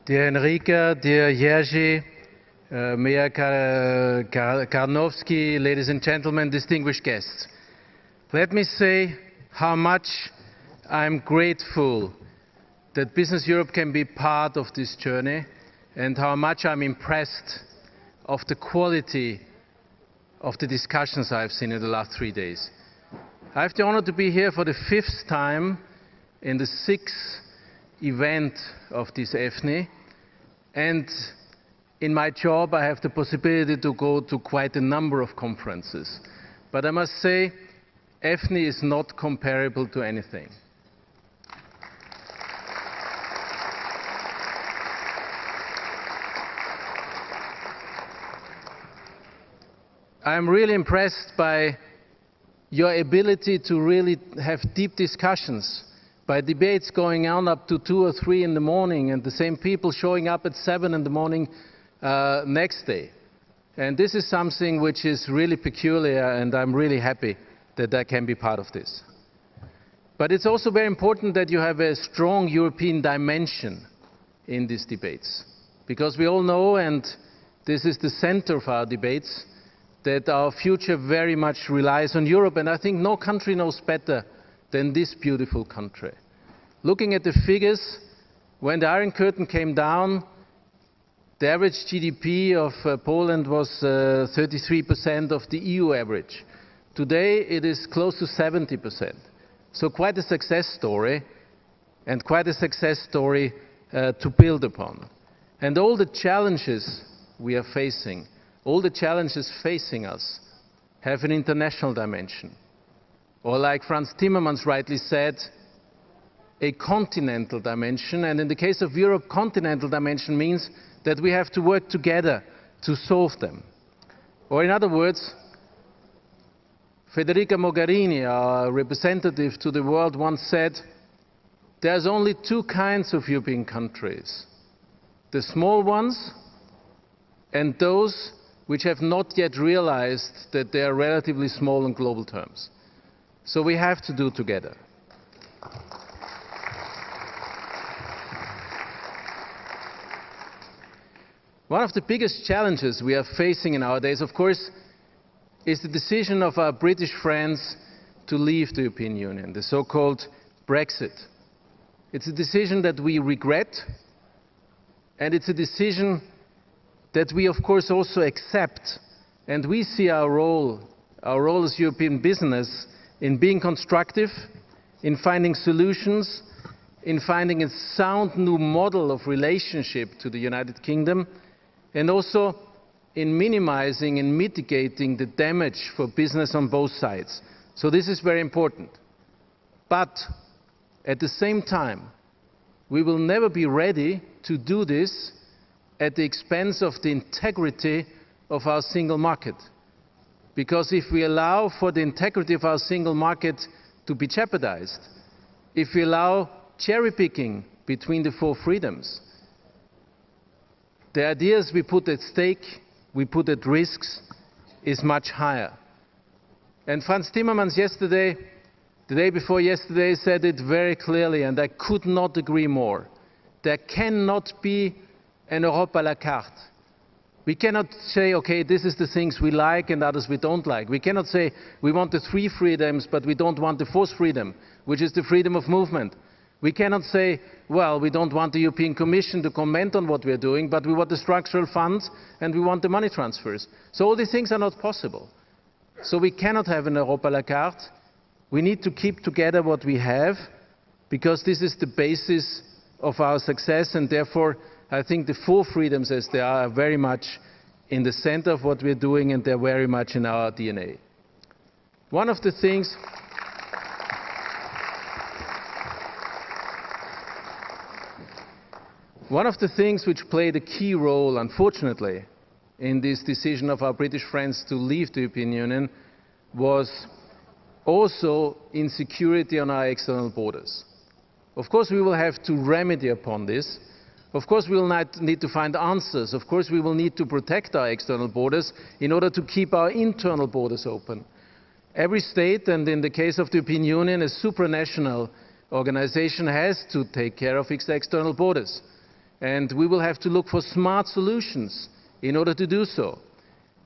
Dear Enrica, dear Jerzy, Mayor Karnowski, ladies and gentlemen, distinguished guests. Let me say how much I'm grateful that Business Europe can be part of this journey and how much I'm impressed of the quality of the discussions I've seen in the last 3 days. I have the honor to be here for the 5th time in the 6th event of this EFNI, and in my job I have the possibility to go to quite a number of conferences. But I must say, EFNI is not comparable to anything. I'm really impressed by your ability to really have deep discussions, by debates going on up to 2 or 3 in the morning and the same people showing up at 7 in the morning next day. And this is something which is really peculiar, and I'm really happy that I can be part of this. But it's also very important that you have a strong European dimension in these debates, because we all know, and this is the center of our debates, that our future very much relies on Europe, and I think no country knows better than this beautiful country. Looking at the figures, when the Iron Curtain came down, the average GDP of Poland was 33% of the EU average. Today it is close to 70%. So quite a success story, and quite a success story to build upon. And all the challenges we are facing, all the challenges facing us, have an international dimension. Or like Franz Timmermans rightly said, a continental dimension. And in the case of Europe, continental dimension means that we have to work together to solve them. Or in other words, Federica Mogherini, our representative to the world, once said, there's only 2 kinds of European countries: the small ones and those which have not yet realized that they are relatively small in global terms. So we have to do together. One of the biggest challenges we are facing in our days, of course, is the decision of our British friends to leave the European Union, the so-called Brexit. It's a decision that we regret, and it's a decision that we, of course, also accept. And we see our role as European business in being constructive, in finding solutions, in finding a sound new model of relationship to the United Kingdom, and also in minimizing and mitigating the damage for business on both sides. So this is very important. But at the same time, we will never be ready to do this at the expense of the integrity of our single market. Because if we allow for the integrity of our single market to be jeopardized, if we allow cherry-picking between the 4 freedoms, the ideas we put at stake, we put at risks, is much higher. And Franz Timmermans yesterday, the day before yesterday, said it very clearly, and I could not agree more. There cannot be an Europe à la carte. We cannot say, okay, this is the things we like and others we don't like. We cannot say we want the 3 freedoms, but we don't want the 4th freedom, which is the freedom of movement. We cannot say, well, we don't want the European Commission to comment on what we are doing, but we want the structural funds and we want the money transfers. So all these things are not possible. So we cannot have an Europe à la carte. We need to keep together what we have, because this is the basis of our success, and therefore I think the 4 freedoms as they are very much in the center of what we're doing, and they're very much in our DNA. One of the things which played a key role, unfortunately, in this decision of our British friends to leave the European Union was also insecurity on our external borders. Of course, we will have to remedy upon this. Of course, we will need to find answers. Of course, we will need to protect our external borders in order to keep our internal borders open. Every state, and in the case of the European Union, a supranational organization, has to take care of its external borders. And we will have to look for smart solutions in order to do so.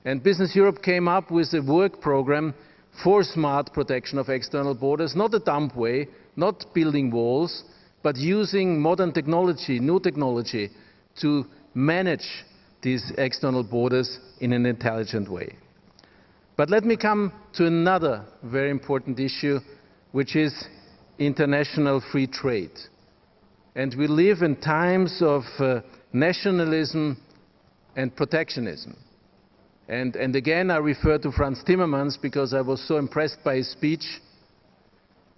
And Business Europe came up with a work program for smart protection of external borders, not a dumb way, not building walls, but using modern technology, new technology, to manage these external borders in an intelligent way. But let me come to another very important issue, which is international free trade. And we live in times of nationalism and protectionism. And again, I refer to Franz Timmermans because I was so impressed by his speech,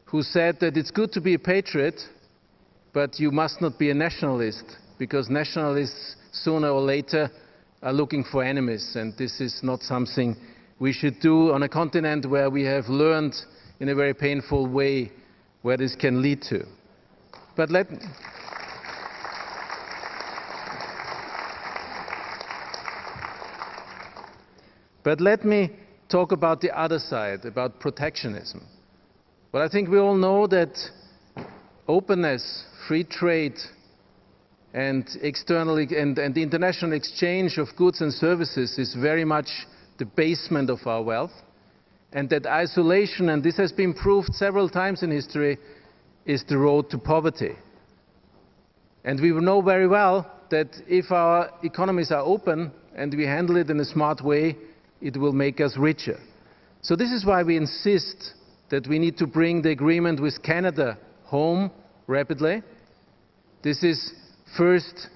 who said that it's good to be a patriot, but you must not be a nationalist, because nationalists sooner or later are looking for enemies, and this is not something we should do on a continent where we have learned in a very painful way where this can lead to. But let me talk about the other side, about protectionism. Well, I think we all know that openness, free trade, and the international exchange of goods and services is very much the basement of our wealth, and that isolation, and this has been proved several times in history, is the road to poverty. And we know very well that if our economies are open and we handle it in a smart way, it will make us richer. So this is why we insist that we need to bring the agreement with Canada home rapidly. This is first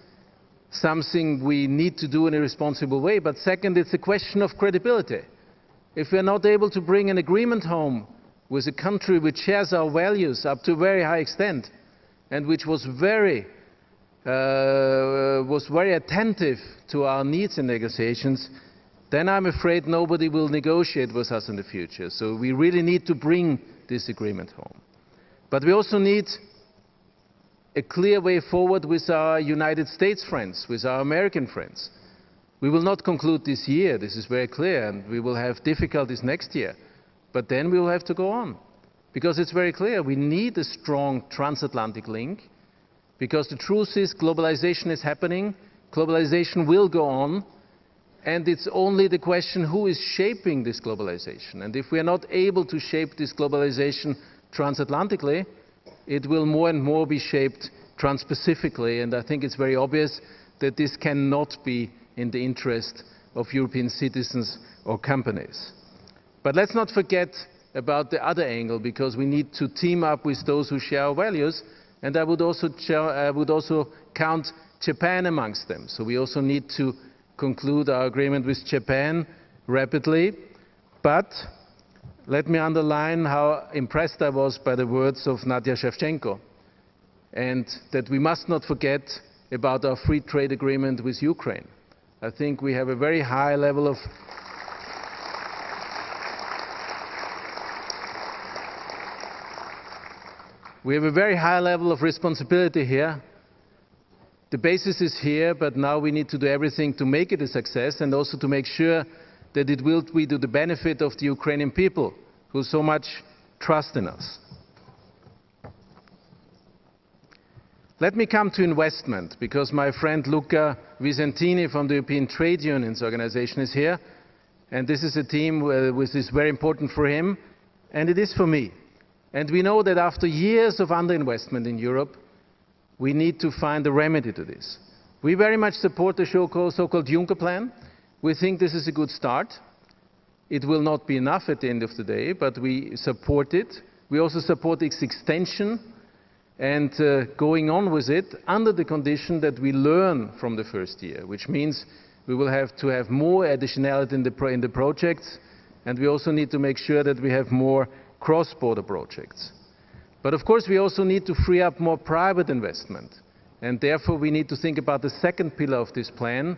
something we need to do in a responsible way, but second, it's a question of credibility. If we're not able to bring an agreement home with a country which shares our values up to a very high extent and which was very attentive to our needs in negotiations, then I'm afraid nobody will negotiate with us in the future. So we really need to bring this agreement home. But we also need a clear way forward with our United States friends, with our American friends. We will not conclude this year, this is very clear, and we will have difficulties next year. But then we will have to go on. Because it's very clear, we need a strong transatlantic link, because the truth is globalization is happening, globalization will go on, and it's only the question who is shaping this globalization. And if we are not able to shape this globalization transatlantically, it will more and more be shaped trans-Pacifically, and I think it's very obvious that this cannot be in the interest of European citizens or companies. But let's not forget about the other angle, because we need to team up with those who share our values, and I would also count Japan amongst them. So we also need to conclude our agreement with Japan rapidly. But let me underline how impressed I was by the words of Nadia Shevchenko, and that we must not forget about our free trade agreement with Ukraine. I think we have a very high level of responsibility here. The basis is here, but now we need to do everything to make it a success, and also to make sure that it will be to the benefit of the Ukrainian people who so much trust in us. Let me come to investment, because my friend Luca Visentini from the European Trade Unions Organization is here, and this is a team which is very important for him, and it is for me. And we know that after years of underinvestment in Europe, we need to find a remedy to this. We very much support the so-called Juncker plan. We think this is a good start. It will not be enough at the end of the day, but we support it. We also support its extension and going on with it under the condition that we learn from the first year, which means we will have to have more additionality in the projects, and we also need to make sure that we have more cross-border projects. But of course we also need to free up more private investment, and therefore we need to think about the second pillar of this plan,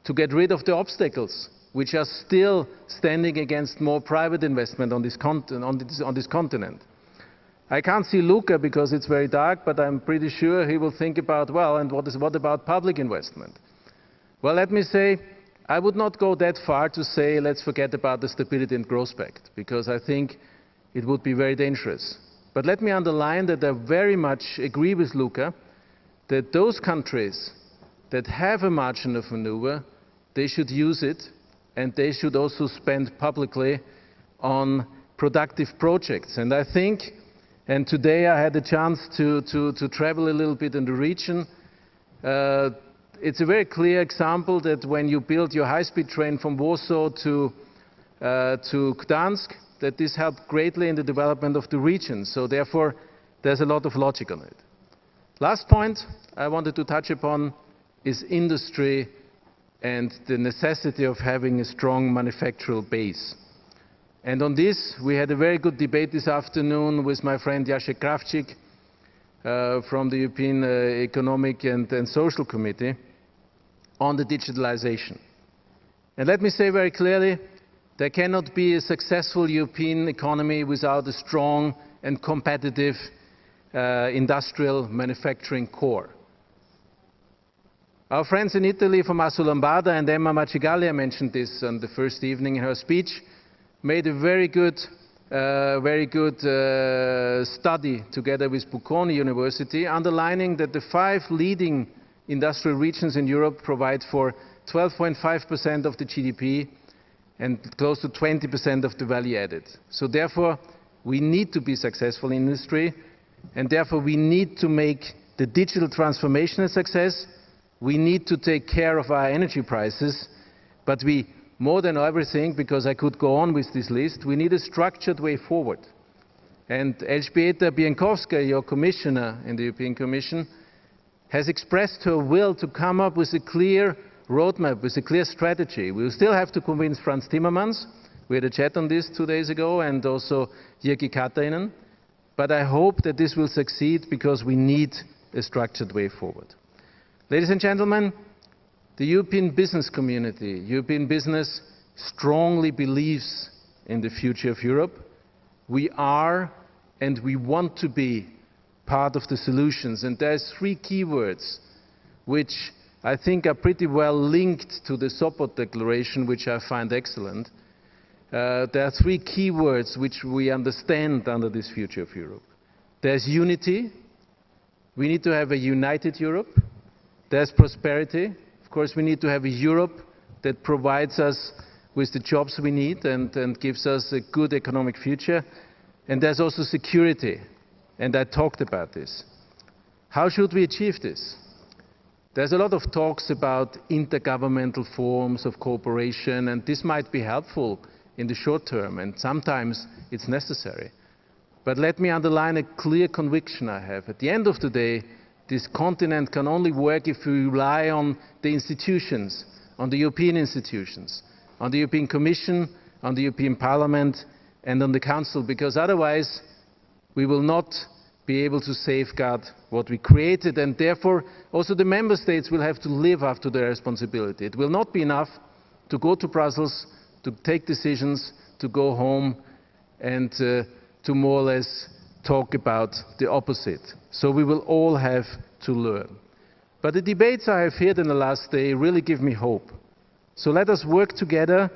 to get rid of the obstacles which are still standing against more private investment on this continent. I can't see Luca because it's very dark, but I'm pretty sure he will think about, well, and what about public investment? Well, let me say, I would not go that far to say let's forget about the Stability and Growth Pact, because I think it would be very dangerous. But let me underline that I very much agree with Luca that those countries that have a margin of maneuver, they should use it, and they should also spend publicly on productive projects. And I think, and today I had a chance to travel a little bit in the region, it's a very clear example that when you build your high-speed train from Warsaw to Gdansk, that this helped greatly in the development of the region. So therefore, there's a lot of logic on it. Last point I wanted to touch upon is industry and the necessity of having a strong manufacturing base. And on this, we had a very good debate this afternoon with my friend Jacek Krawczyk from the European Economic and Social Committee on the digitalization. And let me say very clearly, there cannot be a successful European economy without a strong and competitive industrial manufacturing core. Our friends in Italy from Asso Lombarda, and Emma Marcegaglia mentioned this on the first evening in her speech, made a very good study together with Bocconi University, underlining that the 5 leading industrial regions in Europe provide for 12.5% of the GDP and close to 20% of the value added. So therefore, we need to be successful in industry, and therefore we need to make the digital transformation a success. We need to take care of our energy prices, but we, more than everything, because I could go on with this list, we need a structured way forward. And Elżbieta Bieńkowska, your commissioner in the European Commission, has expressed her will to come up with a clear roadmap, with a clear strategy. We will still have to convince Franz Timmermans. We had a chat on this 2 days ago, and also Jyrki Katainen. But I hope that this will succeed because we need a structured way forward. Ladies and gentlemen, the European business community, European business strongly believes in the future of Europe. We are and we want to be part of the solutions. And there's 3 keywords which I think are pretty well linked to the Sopot declaration, which I find excellent. There are 3 keywords which we understand under this future of Europe. There's unity. We need to have a united Europe. There's prosperity. Of course, we need to have a Europe that provides us with the jobs we need and gives us a good economic future. And there's also security. And I talked about this. How should we achieve this? There's a lot of talks about intergovernmental forms of cooperation, and this might be helpful in the short term, and sometimes it's necessary. But let me underline a clear conviction I have. At the end of the day, this continent can only work if we rely on the institutions, on the European institutions, on the European Commission, on the European Parliament, and on the Council, because otherwise we will not be able to safeguard what we created, and therefore also the member states will have to live up to their responsibility. It will not be enough to go to Brussels, to take decisions, to go home and to more or less talk about the opposite. So we will all have to learn. But the debates I have heard in the last day really give me hope. So let us work together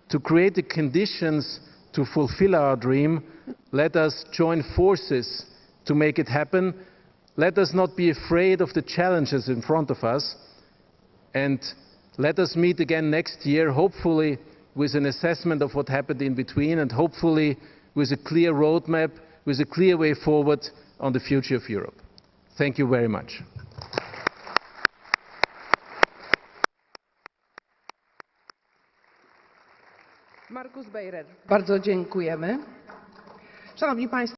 to create the conditions to fulfill our dream. Let us join forces to make it happen. Let us not be afraid of the challenges in front of us. And let us meet again next year, hopefully with an assessment of what happened in between, and hopefully with a clear roadmap, with a clear way forward on the future of Europe. Thank you very much. Markus Beyrer, bardzo dziękujemy. Szanowni Państwo.